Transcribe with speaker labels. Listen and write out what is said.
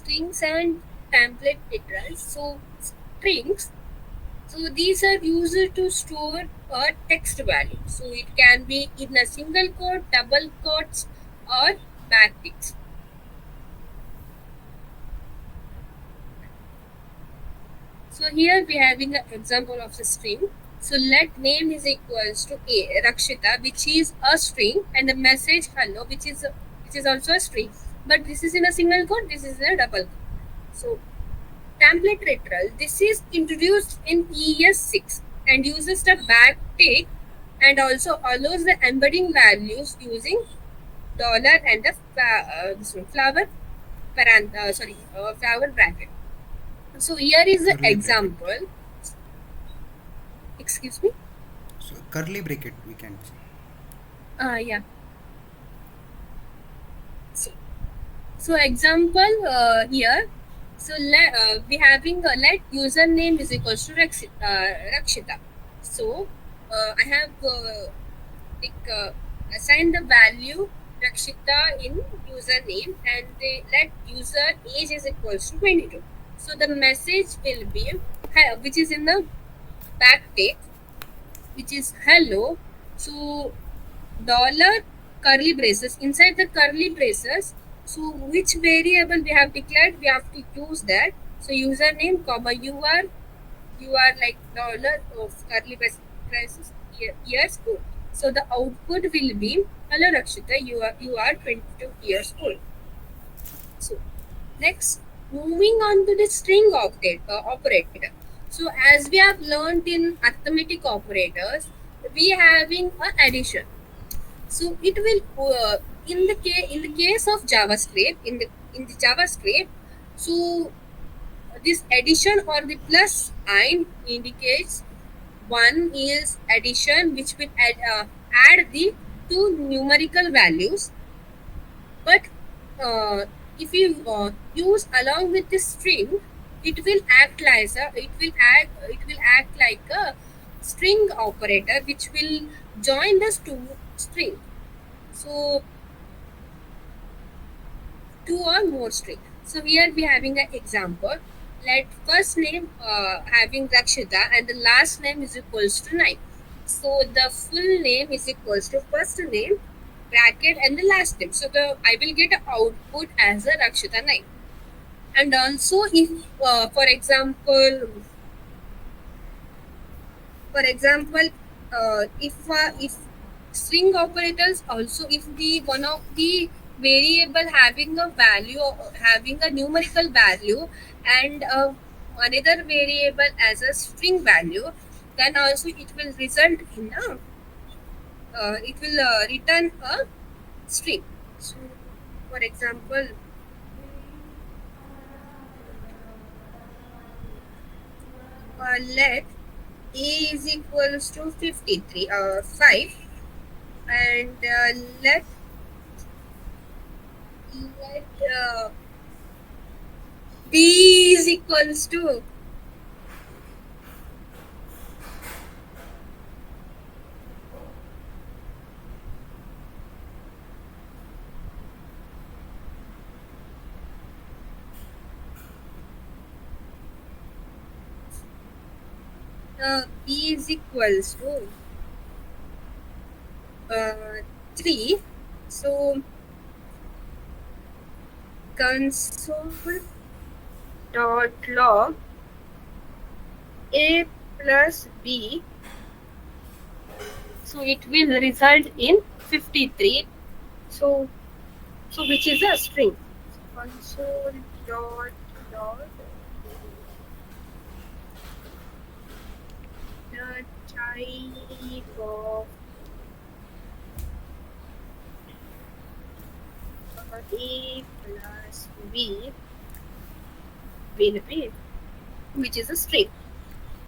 Speaker 1: strings and template literals. So strings, so these are used to store a text value. So it can be in a single quote, double quotes, or backticks. So here we are having an example of the string. So let name is equals to a Rakshita, which is a string, and the message hello, which is also a string. But this is in a single quote. This is in a double quote. So template literal. This is introduced in ES6 and uses the backtick and also allows the embedding values using dollar and the flower bracket. So here is the
Speaker 2: Curly bracket.
Speaker 1: example. Excuse me.
Speaker 2: So curly bracket we can say.
Speaker 1: Yeah. So, so example here. So we having let username is equals to Rakshita. So I have like, assigned the value Rakshita in username and they let user age is equals to 22. So the message will be which is in the backtick, which is hello. So dollar curly braces, inside the curly braces, so which variable we have declared, we have to use that. So username comma you are like dollar of curly braces years old. So the output will be hello Rakshita, you are 22 years old. So next, moving on to the string operator. So as we have learned in arithmetic operators, we having a addition. So it will in the case of JavaScript, in the JavaScript, so this addition or the plus sign indicates one is addition, which will add the two numerical values. But if you use along with the string, it will act like a string operator, which will join the two string. So two or more string. So here we having an example. Let first name having Rakshita and the last name is equals to 9. So the full name is equals to first name bracket and the last name. So the I will get an output as a Rakshita 9. And also if for example if string operators also, if the one of the variable having a value, having a numerical value, and another variable as a string value, then also it will result in a it will return a string. So for example, let a is equals to 53 5, and let b is equals to b is equals to 3. So console dot log a plus b, so it will result in 53. So which is a string. Console dot log the type of a plus b will be, which is a string.